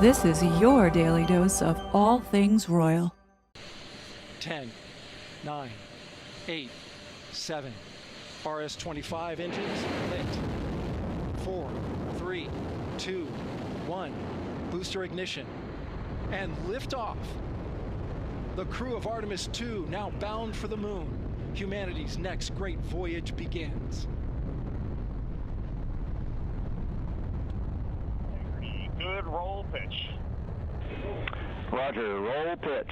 This is your daily dose of all things royal. 10, 9, 8, 7. RS-25 engines lit. 4, 3, 2, 1. Booster ignition. And liftoff. The crew of Artemis II now bound for the moon. Humanity's next great voyage begins. Good roll pitch. Roger, roll pitch.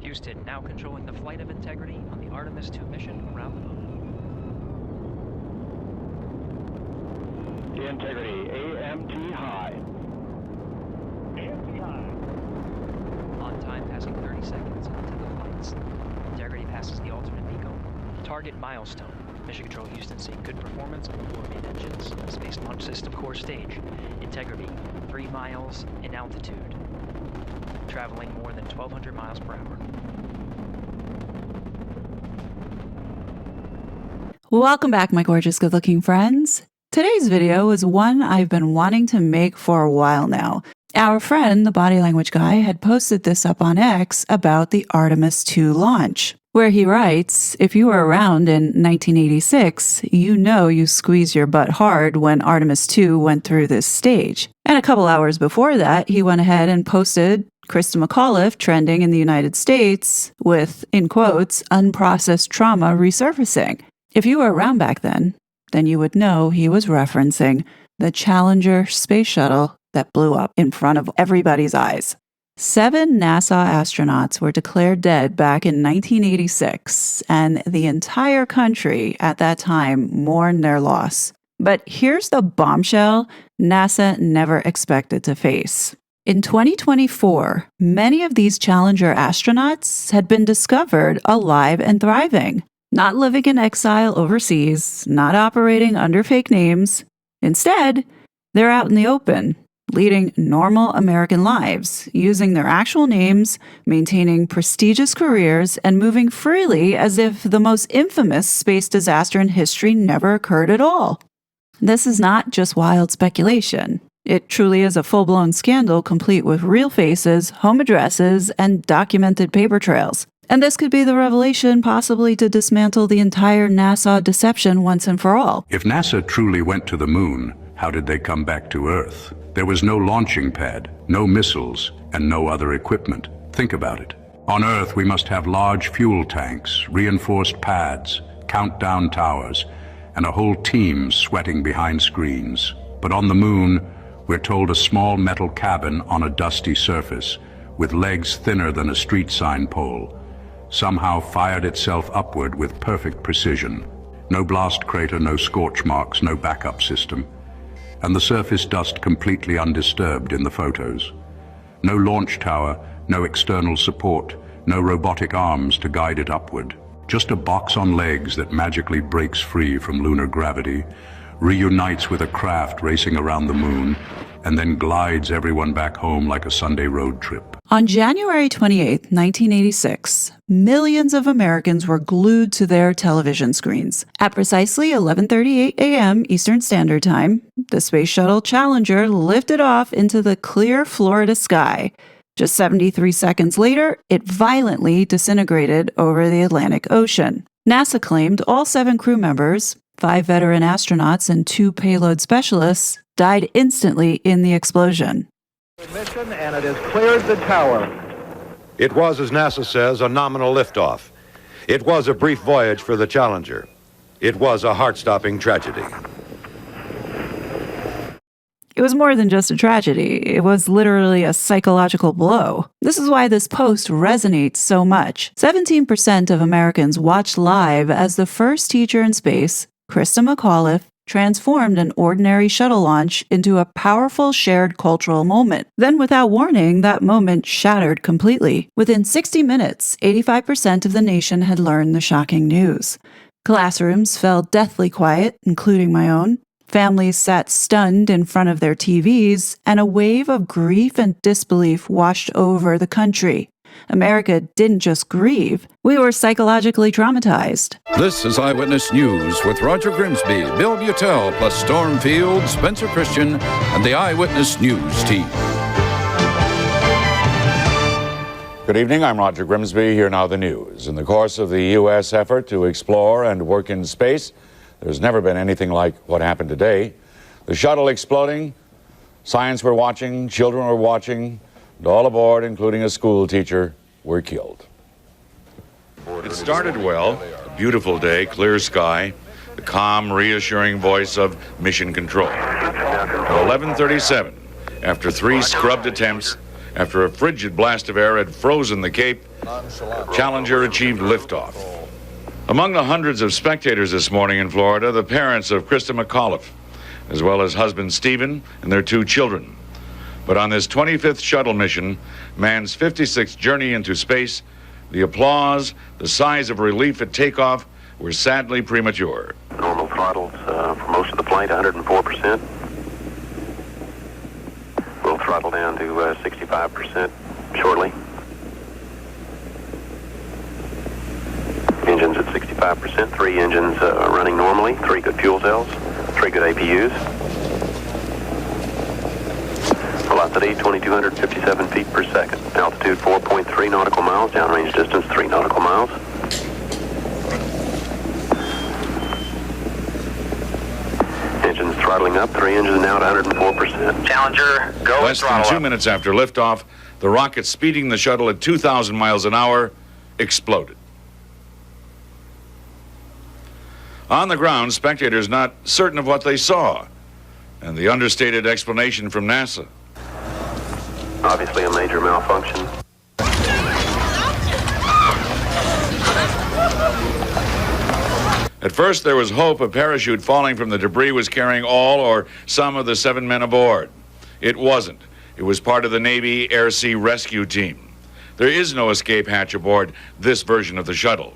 Houston, now controlling the flight of integrity on the Artemis II mission around the moon. Integrity, AMT high. AMT high. On time, passing 30 seconds into the flights. Integrity passes the alternate beacon. Target milestone. Mission Control Houston seeing good performance on the four main engines. Space Launch System core stage. Integrity, 3 miles in altitude. Traveling more than 1,200 miles per hour. Welcome back, my gorgeous, good-looking friends. Today's video is one I've been wanting to make for a while now. Our friend, the body language guy, had posted this up on X about the Artemis II launch, where he writes, if you were around in 1986, you know you squeezed your butt hard when Artemis II went through this stage. And a couple hours before that, he went ahead and posted Krista McAuliffe trending in the United States with, in quotes, unprocessed trauma resurfacing. If you were around back then you would know he was referencing the Challenger space shuttle that blew up in front of everybody's eyes. 7 NASA astronauts were declared dead back in 1986, and the entire country at that time mourned their loss. But here's the bombshell NASA never expected to face. In 2024, many of these Challenger astronauts had been discovered alive and thriving, not living in exile overseas, not operating under fake names. Instead, they're out in the open, leading normal American lives, using their actual names, maintaining prestigious careers, and moving freely as if the most infamous space disaster in history never occurred at all. This is not just wild speculation. It truly is a full-blown scandal complete with real faces, home addresses, and documented paper trails. And this could be the revelation possibly to dismantle the entire NASA deception once and for all. If NASA truly went to the moon, how did they come back to Earth? There was no launching pad, no missiles, and no other equipment. Think about it. On Earth, we must have large fuel tanks, reinforced pads, countdown towers, and a whole team sweating behind screens. But on the moon, we're told a small metal cabin on a dusty surface, with legs thinner than a street sign pole, somehow fired itself upward with perfect precision. No blast crater, no scorch marks, no backup system. And the surface dust completely undisturbed in the photos. No launch tower, no external support, no robotic arms to guide it upward. Just a box on legs that magically breaks free from lunar gravity, reunites with a craft racing around the moon, and then glides everyone back home like a Sunday road trip. On January 28, 1986, millions of Americans were glued to their television screens. At precisely 11:38 a.m. Eastern Standard Time, the Space Shuttle Challenger lifted off into the clear Florida sky. Just 73 seconds later, it violently disintegrated over the Atlantic Ocean. NASA claimed all 7 crew members, 5 veteran astronauts and 2 payload specialists, died instantly in the explosion. Mission, and it has cleared the tower. It was, as NASA says, a nominal liftoff. It was a brief voyage for the Challenger. It was a heart-stopping tragedy. It was more than just a tragedy. It was literally a psychological blow. This is why this post resonates so much. 17% of Americans watched live as the first teacher in space, Krista McAuliffe, transformed an ordinary shuttle launch into a powerful shared cultural moment. Then, without warning, that moment shattered completely. Within 60 minutes, 85% of the nation had learned the shocking news. Classrooms fell deathly quiet, including my own. Families sat stunned in front of their TVs, and a wave of grief and disbelief washed over the country. America didn't just grieve, we were psychologically traumatized. This is Eyewitness News with Roger Grimsby, Bill Butel, plus Storm Field, Spencer Christian, and the Eyewitness News team. Good evening, I'm Roger Grimsby. Here now the news. In the course of the U.S. effort to explore and work in space, there's never been anything like what happened today. The shuttle exploding, science were watching, children were watching, and all aboard, including a school teacher, were killed. It started well. A beautiful day, clear sky, the calm, reassuring voice of Mission Control. At 11:37, after 3 scrubbed attempts, after a frigid blast of air had frozen the Cape, Challenger achieved liftoff. Among the hundreds of spectators this morning in Florida, the parents of Krista McAuliffe, as well as husband Stephen and their 2 children. But on this 25th shuttle mission, man's 56th journey into space, the applause, the sighs of relief at takeoff were sadly premature. Normal throttles for most of the flight, 104%. We'll throttle down to 65% shortly. Engines at 65%, 3 engines running normally, 3 good fuel cells, 3 good APUs. Velocity 2,257 feet per second. Altitude 4.3 nautical miles. Downrange distance 3 nautical miles. Engines throttling up. 3 engines now at 104%. Challenger, go. Less than 2 minutes after liftoff, the rocket speeding the shuttle at 2,000 miles an hour exploded. On the ground, spectators not certain of what they saw, and the understated explanation from NASA. Obviously a major malfunction. At first, there was hope a parachute falling from the debris was carrying all or some of the 7 men aboard. It wasn't. It was part of the Navy Air Sea Rescue Team. There is no escape hatch aboard this version of the shuttle.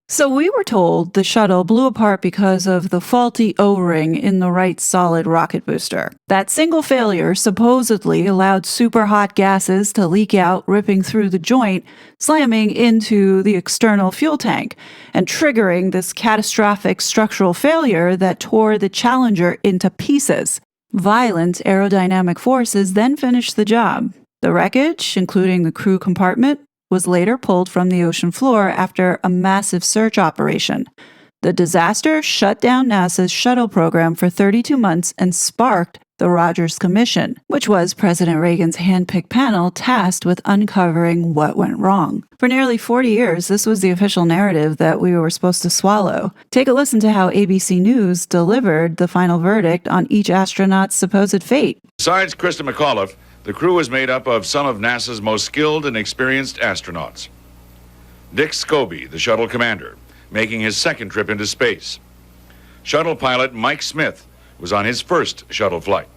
So we were told the shuttle blew apart because of the faulty O-ring in the right solid rocket booster. That single failure supposedly allowed super hot gases to leak out, ripping through the joint, slamming into the external fuel tank, and triggering this catastrophic structural failure that tore the Challenger into pieces. Violent aerodynamic forces then finished the job. The wreckage, including the crew compartment, was later pulled from the ocean floor after a massive search operation. The disaster shut down NASA's shuttle program for 32 months and sparked the Rogers Commission, which was President Reagan's hand-picked panel tasked with uncovering what went wrong. For nearly 40 years, this was the official narrative that we were supposed to swallow. Take a listen to how ABC News delivered the final verdict on each astronaut's supposed fate. Besides Krista McAuliffe, the crew was made up of some of NASA's most skilled and experienced astronauts. Dick Scobie, the shuttle commander, making his 2nd trip into space. Shuttle pilot Mike Smith was on his 1st shuttle flight.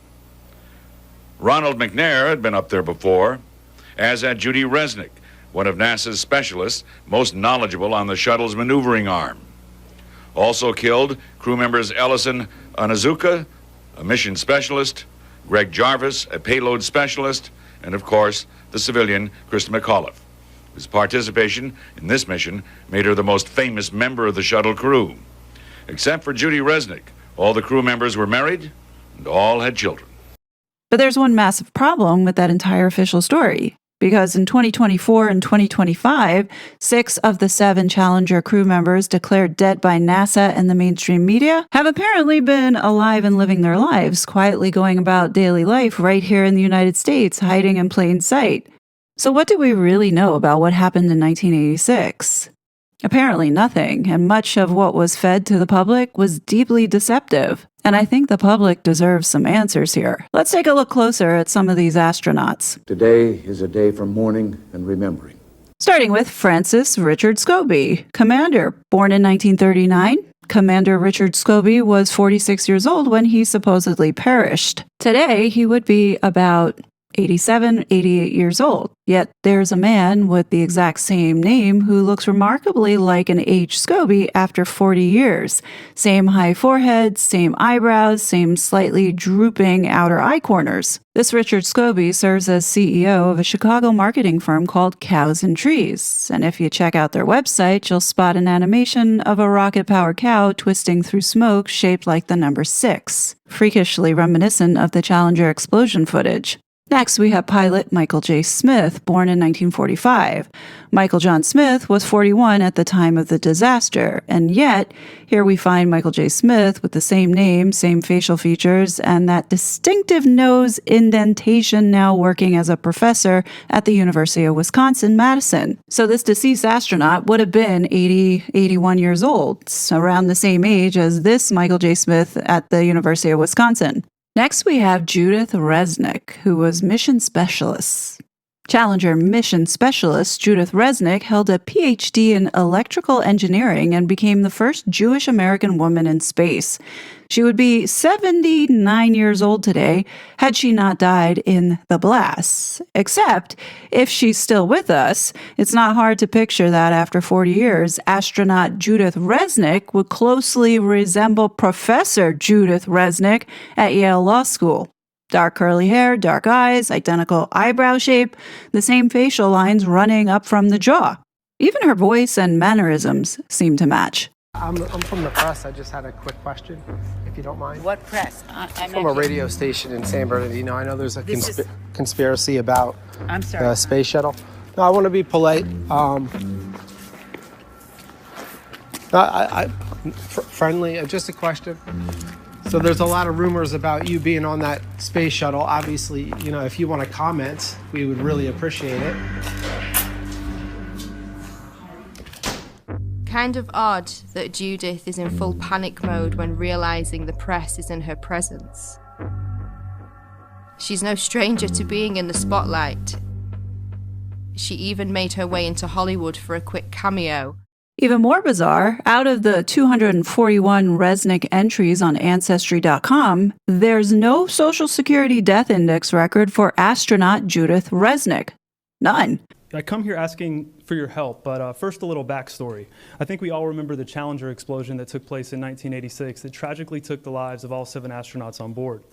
Ronald McNair had been up there before, as had Judy Resnick, one of NASA's specialists most knowledgeable on the shuttle's maneuvering arm. Also killed, crew members Ellison Onizuka, a mission specialist, Greg Jarvis, a payload specialist, and of course, the civilian Krista McAuliffe, whose participation in this mission made her the most famous member of the shuttle crew. Except for Judy Resnick, all the crew members were married and all had children. But there's one massive problem with that entire official story. Because in 2024 and 2025, 6 of the 7 Challenger crew members declared dead by NASA and the mainstream media have apparently been alive and living their lives, quietly going about daily life right here in the United States, hiding in plain sight. So what do we really know about what happened in 1986? Apparently nothing, and much of what was fed to the public was deeply deceptive. And I think the public deserves some answers here. Let's take a look closer at some of these astronauts. Today is a day for mourning and remembering. Starting with Francis Richard Scobie, commander, born in 1939. Commander Richard Scobie was 46 years old when he supposedly perished. Today, he would be about 87, 88 years old. Yet there's a man with the exact same name who looks remarkably like an H. Scobie after 40 years. Same high forehead, same eyebrows, same slightly drooping outer eye corners. This Richard Scobie serves as CEO of a Chicago marketing firm called Cows and Trees. And if you check out their website, you'll spot an animation of a rocket-powered cow twisting through smoke shaped like the number 6, freakishly reminiscent of the Challenger explosion footage. Next, we have pilot Michael J. Smith, born in 1945. Michael John Smith was 41 at the time of the disaster, and yet, here we find Michael J. Smith with the same name, same facial features, and that distinctive nose indentation now working as a professor at the University of Wisconsin-Madison. So this deceased astronaut would have been 80, 81 years old, around the same age as this Michael J. Smith at the University of Wisconsin. Next, we have Judith Resnick, who was mission specialist. Challenger mission specialist Judith Resnick held a PhD in electrical engineering and became the first Jewish American woman in space. She would be 79 years old today had she not died in the blast. Except, if she's still with us, it's not hard to picture that after 40 years, astronaut Judith Resnick would closely resemble Professor Judith Resnick at Yale Law School. Dark curly hair, dark eyes, identical eyebrow shape, the same facial lines running up from the jaw. Even her voice and mannerisms seem to match. I'm from the press. I just had a quick question, if you don't mind. What press? I'm from a radio station in San Bernardino. I know there's a conspiracy about the space shuttle. No, I want to be polite. Friendly. Just a question. So there's a lot of rumors about you being on that space shuttle. Obviously, you know, if you want to comment, we would really appreciate it. Kind of odd that Judith is in full panic mode when realizing the press is in her presence. She's no stranger to being in the spotlight. She even made her way into Hollywood for a quick cameo. Even more bizarre, out of the 241 Resnick entries on Ancestry.com, there's no Social Security death index record for astronaut Judith Resnick. None. I come here asking for your help, but first a little backstory. I think we all remember the Challenger explosion that took place in 1986 that tragically took the lives of all 7 astronauts on board.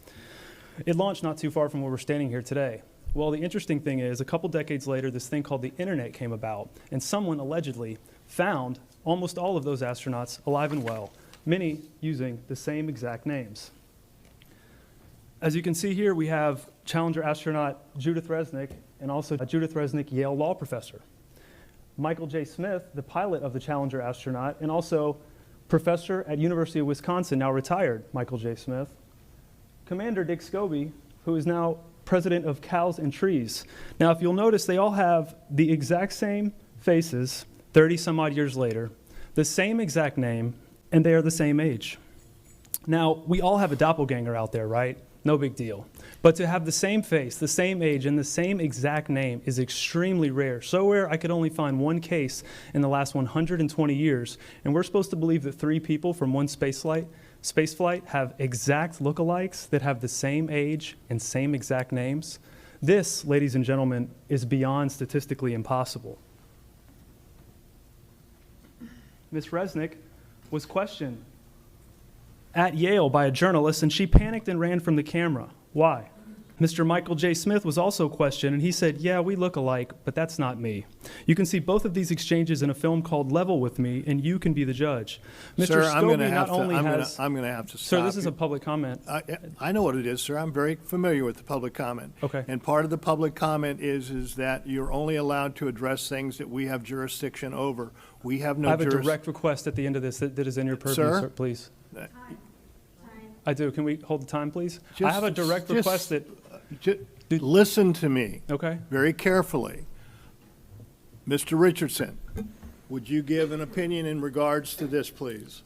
It launched not too far from where we're standing here today. Well, the interesting thing is, a couple decades later, this thing called the internet came about, and someone allegedly found almost all of those astronauts alive and well, many using the same exact names. As you can see here, we have Challenger astronaut Judith Resnick and also a Judith Resnick Yale law professor. Michael J. Smith, the pilot of the Challenger astronaut, and also professor at University of Wisconsin, now retired Michael J. Smith. Commander Dick Scobie, who is now president of Cows and Trees. Now, if you'll notice, they all have the exact same faces 30 some odd years later, the same exact name, and they are the same age. Now, we all have a doppelganger out there, right? No big deal. But to have the same face, the same age, and the same exact name is extremely rare. So rare, I could only find one case in the last 120 years. And we're supposed to believe that 3 people from one spaceflight have exact lookalikes that have the same age and same exact names. This, ladies and gentlemen, is beyond statistically impossible. Ms. Resnick was questioned at Yale by a journalist, and she panicked and ran from the camera. Why? Mr. Michael J. Smith was also questioned, and he said, yeah, we look alike, but that's not me. You can see both of these exchanges in a film called Level with Me, and you can be the judge. Mr. Sir, I'm going to have to stop. Sir, this is a public comment. I know what it is, sir. I'm very familiar with the public comment. Okay. And part of the public comment is that you're only allowed to address things that we have jurisdiction over. We have no I have a direct request at the end of this that is in your purview, sir, please. I do. Can we hold the time, please? I have a direct request that... listen to me. Okay. Very carefully. Mr. Richardson, would you give an opinion in regards to this, please?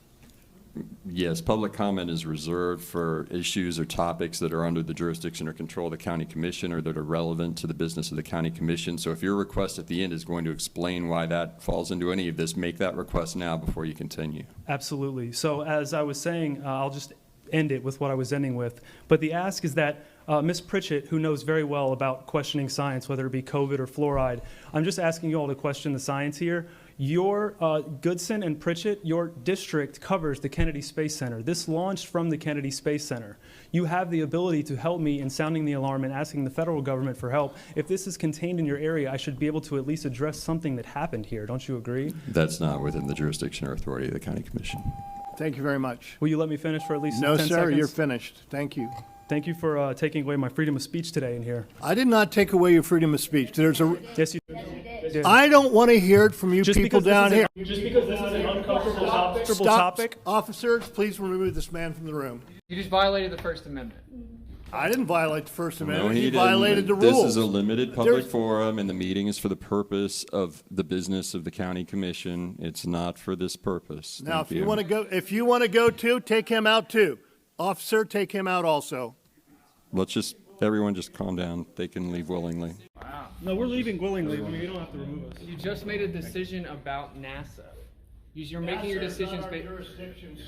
Yes, public comment is reserved for issues or topics that are under the jurisdiction or control of the county commission or that are relevant to the business of the county commission. So if your request at the end is going to explain why that falls into any of this, make that request now before you continue. Absolutely. So as I was saying, I'll just end it with what I was ending with. But the ask is that Ms. Pritchett, who knows very well about questioning science, whether it be COVID or fluoride, I'm just asking you all to question the science here. Your Goodson and Pritchett, your district covers the Kennedy Space Center. This launched from the Kennedy Space Center. You have the ability to help me in sounding the alarm and asking the federal government for help. If this is contained in your area, I should be able to at least address something that happened here. Don't you agree? That's not within the jurisdiction or authority of the county commission. Thank you very much. Will you let me finish for at least 10 No, seconds? sir, you're finished. Thank you. Thank you for taking away my freedom of speech today in here. I did not take away your freedom of speech. Yes, you did. I don't want to hear it from you people down here. Just because this is an uncomfortable topic. Stop. Officers, please remove this man from the room. You just violated the First Amendment. I didn't violate the First Amendment. No, he violated the didn't. rules. This is a limited public forum, and the meeting is for the purpose of the business of the county commission. It's not for this purpose. Now, Thank if you want to go too, take him out too. Officer, take him out also. Everyone just calm down. They can leave willingly. Wow. No, we're leaving willingly. I mean, you don't have to remove us. You just made a decision about NASA. You're making your decisions based.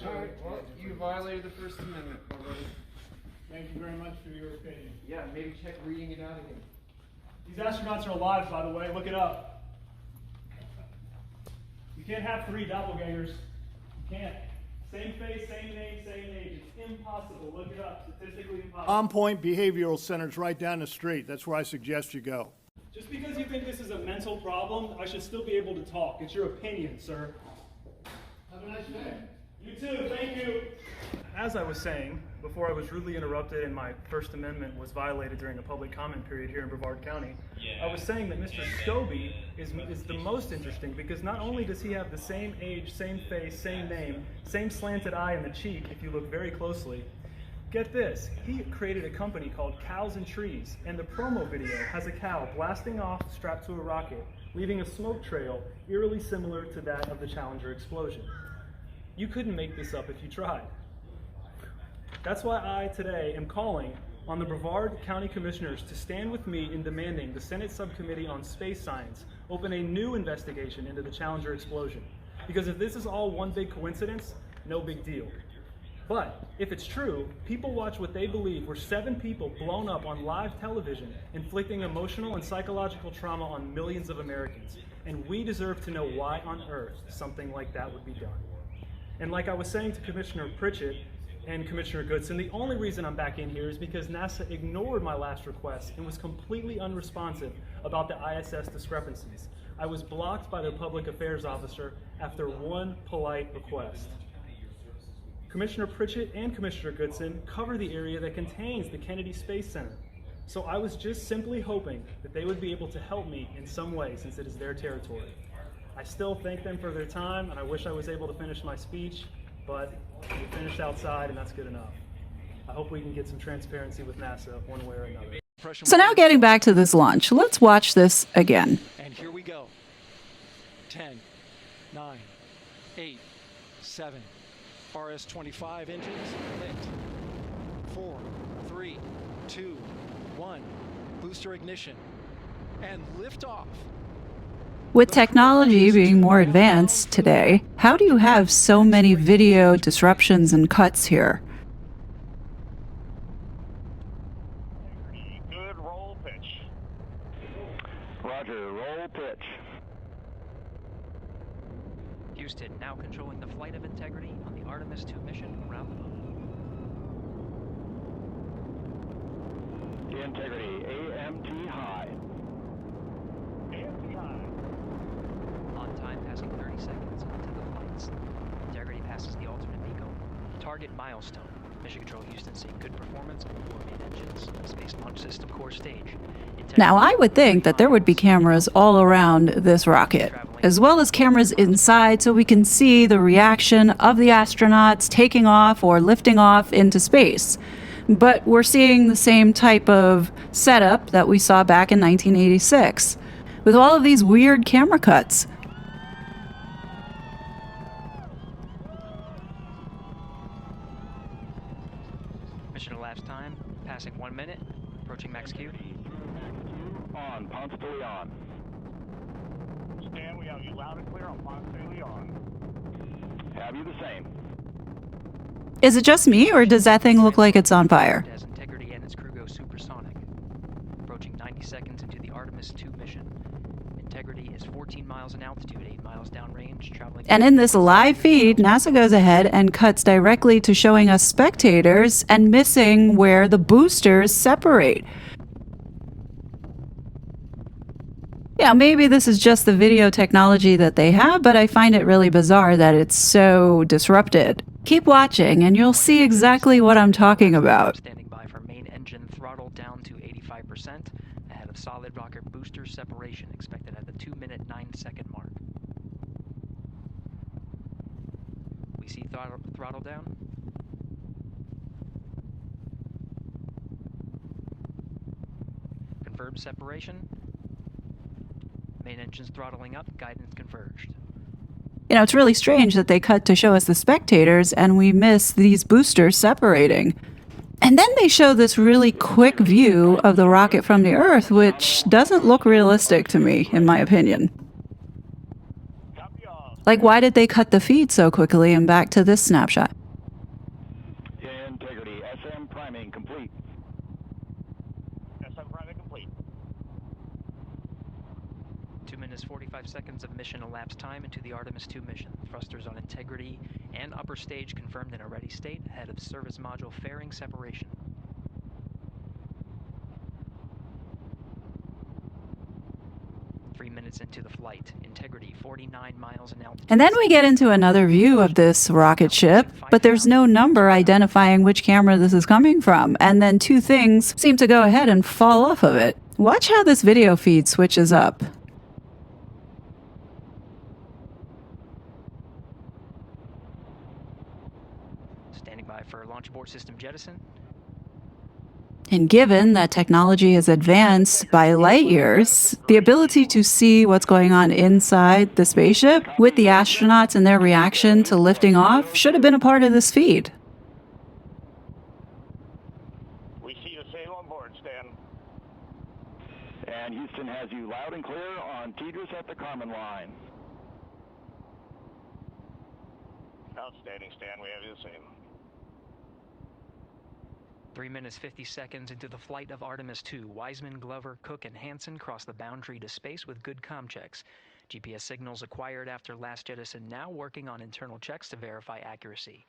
All right. Well, you violated the First Amendment already. Thank you very much for your opinion. Yeah, maybe check reading it out again. These astronauts are alive, by the way. Look it up. You can't have 3 doppelgangers. You can't. Same face, same name, same age. It's impossible. Look it up. Statistically impossible. On Point Behavioral Center's right down the street. That's where I suggest you go. Just because you think this is a mental problem, I should still be able to talk. It's your opinion, sir. Have a nice day. You too. Thank you. As I was saying, before I was rudely interrupted and my First Amendment was violated during a public comment period here in Brevard County, I was saying that Mr. Scobie is the most interesting because not only does he have the same age, same face, same name, same slanted eye in the cheek if you look very closely, get this, he created a company called Cows and Trees, and the promo video has a cow blasting off strapped to a rocket, leaving a smoke trail eerily similar to that of the Challenger explosion. You couldn't make this up if you tried. That's why I today am calling on the Brevard County Commissioners to stand with me in demanding the Senate Subcommittee on Space Science open a new investigation into the Challenger explosion. Because if this is all one big coincidence, no big deal. But if it's true, people watch what they believe were 7 people blown up on live television, inflicting emotional and psychological trauma on millions of Americans. And we deserve to know why on earth something like that would be done. And like I was saying to Commissioner Pritchett and Commissioner Goodson, the only reason I'm back in here is because NASA ignored my last request and was completely unresponsive about the ISS discrepancies. I was blocked by their public affairs officer after one polite request. Commissioner Pritchett and Commissioner Goodson cover the area that contains the Kennedy Space Center. So I was just simply hoping that they would be able to help me in some way since it is their territory. I still thank them for their time, and I wish I was able to finish my speech, but we finished outside, and that's good enough. I hope we can get some transparency with NASA one way or another. So now getting back to this launch, let's watch this again. And here we go. 10, 9, 8, 7. RS-25 engines lit. 4, 3, 2, 1. Booster ignition. And liftoff. With technology being more advanced today, how do you have so many video disruptions and cuts here? Good roll pitch. Roger, roll pitch. Houston now controlling the flight of integrity on the Artemis II mission around the moon. Integrity, AMT high. AMT high. On time passing 30 seconds into the flights. Integrity passes the alternate beacon. Target milestone. Mission Control Houston seeing good performance on the main engines. Space Launch System core stage. Now, I would think that there would be cameras all around this rocket, as well as cameras inside so we can see the reaction of the astronauts taking off or lifting off into space. But we're seeing the same type of setup that we saw back in 1986, with all of these weird camera cuts. Mission elapsed time passing 1 minute. Approaching max Q. On, Ponce de Leon. Stan, we have you loud and clear on Ponce de Leon. Have you the same? Is it just me, or does that thing look like it's on fire? As integrity and its crew go super integrity is 14 miles in altitude, 8 miles downrange, traveling. And in this live feed, NASA goes ahead and cuts directly to showing us spectators and missing where the boosters separate. Yeah, maybe this is just the video technology that they have, but I find it really bizarre that it's so disrupted. Keep watching and you'll see exactly what I'm talking about. Standing by for main engine throttle down to 85%, ahead of solid rocket booster separation, expected at the 2-minute 9-second mark. We see throttle down. Confirmed separation. Main engine's throttling up, guidance converged. You know, it's really strange that they cut to show us the spectators and we miss these boosters separating. And then they show this really quick view of the rocket from the Earth, which doesn't look realistic to me, in my opinion. Like, why did they cut the feed so quickly and back to this snapshot? Integrity, SM priming complete. SM priming complete. 2 minutes 45 seconds of mission elapsed time into the Artemis II mission. Thrusters on integrity and upper stage confirmed in a ready state ahead of service module fairing separation. Three minutes into the flight, integrity 49 miles in altitude. And then we get into another view of this rocket ship, but there's no number identifying which camera this is coming from. And then two things seem to go ahead and fall off of it. Watch how this video feed switches up. Standing by for launch abort system jettison. And given that technology has advanced by light years, the ability to see what's going on inside the spaceship with the astronauts and their reaction to lifting off should have been a part of this feed. We see you sail on board, Stan. And Houston has you loud and clear on Tidris at the Carmen line. Outstanding, Stan. We have you the same. 3 minutes 50 seconds into the flight of Artemis II, Wiseman, Glover, Cook, and Hansen cross the boundary to space with good comm checks. GPS signals acquired after last jettison now working on internal checks to verify accuracy.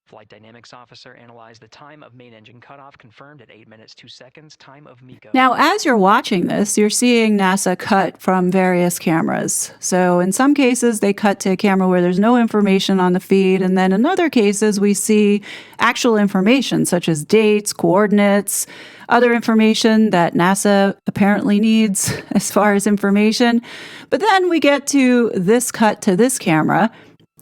Flight Dynamics Officer analyzed the time of main engine cutoff, confirmed at 8 minutes 2 seconds, time of MECO. Now, as you're watching this, you're seeing NASA cut from various cameras. So in some cases, they cut to a camera where there's no information on the feed, and then in other cases, we see actual information, such as dates, coordinates, other information that NASA apparently needs as far as information. But then we get to this cut to this camera,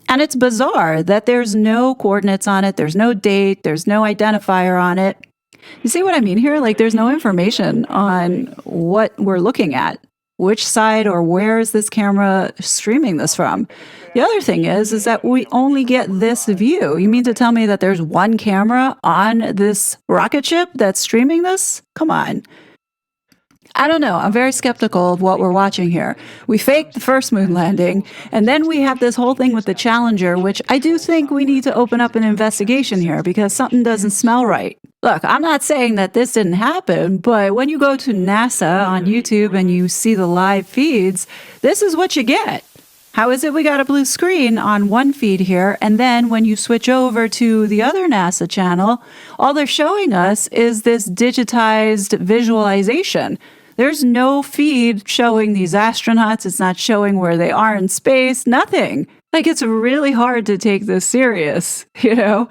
and it's bizarre that there's no coordinates on it, there's no date, there's no identifier on it. You see what I mean here? Like, there's no information on what we're looking at. Which side or where is this camera streaming this from? The other thing is that we only get this view. You mean to tell me that there's one camera on this rocket ship that's streaming this? Come on. I don't know. I'm very skeptical of what we're watching here. We faked the first moon landing, and then we have this whole thing with the Challenger, which I do think we need to open up an investigation here because something doesn't smell right. Look, I'm not saying that this didn't happen, but when you go to NASA on YouTube and you see the live feeds, this is what you get. How is it we got a blue screen on one feed here, and then when you switch over to the other NASA channel, all they're showing us is this digitized visualization. There's no feed showing these astronauts. It's not showing where they are in space, nothing. Like, it's really hard to take this serious, you know?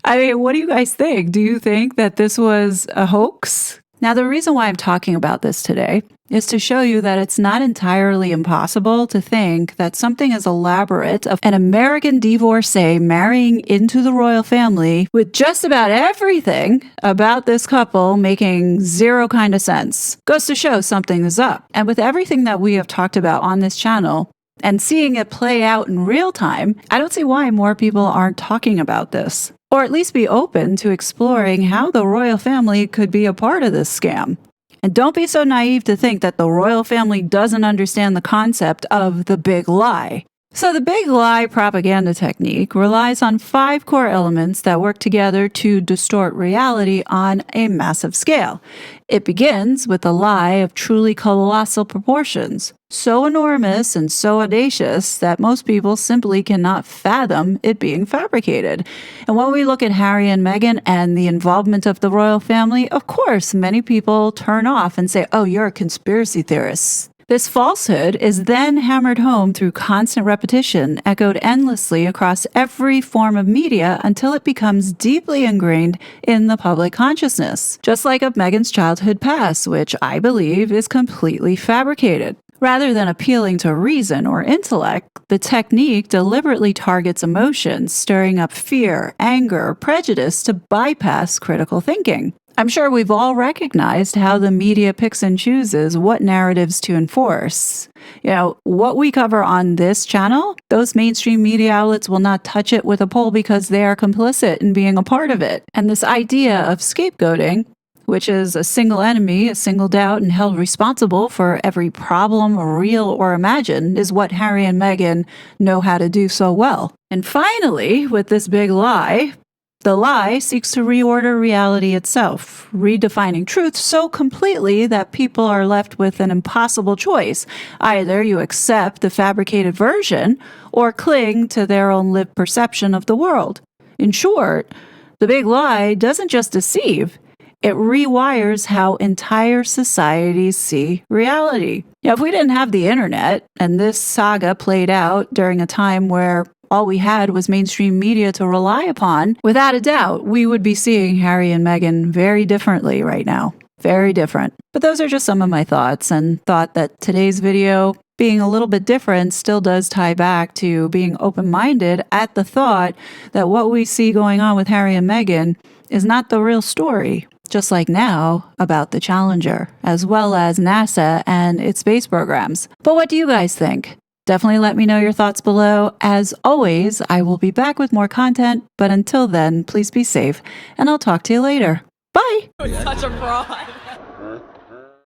I mean, what do you guys think? Do you think that this was a hoax? Now, the reason why I'm talking about this today is to show you that it's not entirely impossible to think that something as elaborate of an American divorcee marrying into the royal family with just about everything about this couple making zero kind of sense goes to show something is up. And with everything that we have talked about on this channel and seeing it play out in real time, I don't see why more people aren't talking about this, or at least be open to exploring how the royal family could be a part of this scam. And don't be so naive to think that the royal family doesn't understand the concept of the big lie. So the big lie propaganda technique relies on 5 core elements that work together to distort reality on a massive scale. It begins with the lie of truly colossal proportions, so enormous and so audacious that most people simply cannot fathom it being fabricated. And when we look at Harry and Meghan and the involvement of the royal family, of course, many people turn off and say, "Oh, you're a conspiracy theorist." This falsehood is then hammered home through constant repetition, echoed endlessly across every form of media until it becomes deeply ingrained in the public consciousness. Just like of Meghan's childhood past, which I believe is completely fabricated. Rather than appealing to reason or intellect, the technique deliberately targets emotions, stirring up fear, anger, prejudice to bypass critical thinking. I'm sure we've all recognized how the media picks and chooses what narratives to enforce. What we cover on this channel, those mainstream media outlets will not touch it with a pole because they are complicit in being a part of it. And this idea of scapegoating, which is a single enemy, singled out and held responsible for every problem, real or imagined, is what Harry and Meghan know how to do so well. And finally, with this big lie, the lie seeks to reorder reality itself, redefining truth so completely that people are left with an impossible choice. Either you accept the fabricated version or cling to their own lived perception of the world. In short, the big lie doesn't just deceive, it rewires how entire societies see reality. If we didn't have the internet and this saga played out during a time where all we had was mainstream media to rely upon, without a doubt, we would be seeing Harry and Meghan very differently right now. Very different. But those are just some of my thoughts, and thought that today's video, being a little bit different, still does tie back to being open-minded at the thought that what we see going on with Harry and Meghan is not the real story. Just like now about the Challenger, as well as NASA and its space programs. But what do you guys think? Definitely let me know your thoughts below. As always, I will be back with more content, but until then, please be safe, and I'll talk to you later. Bye! Such a fraud.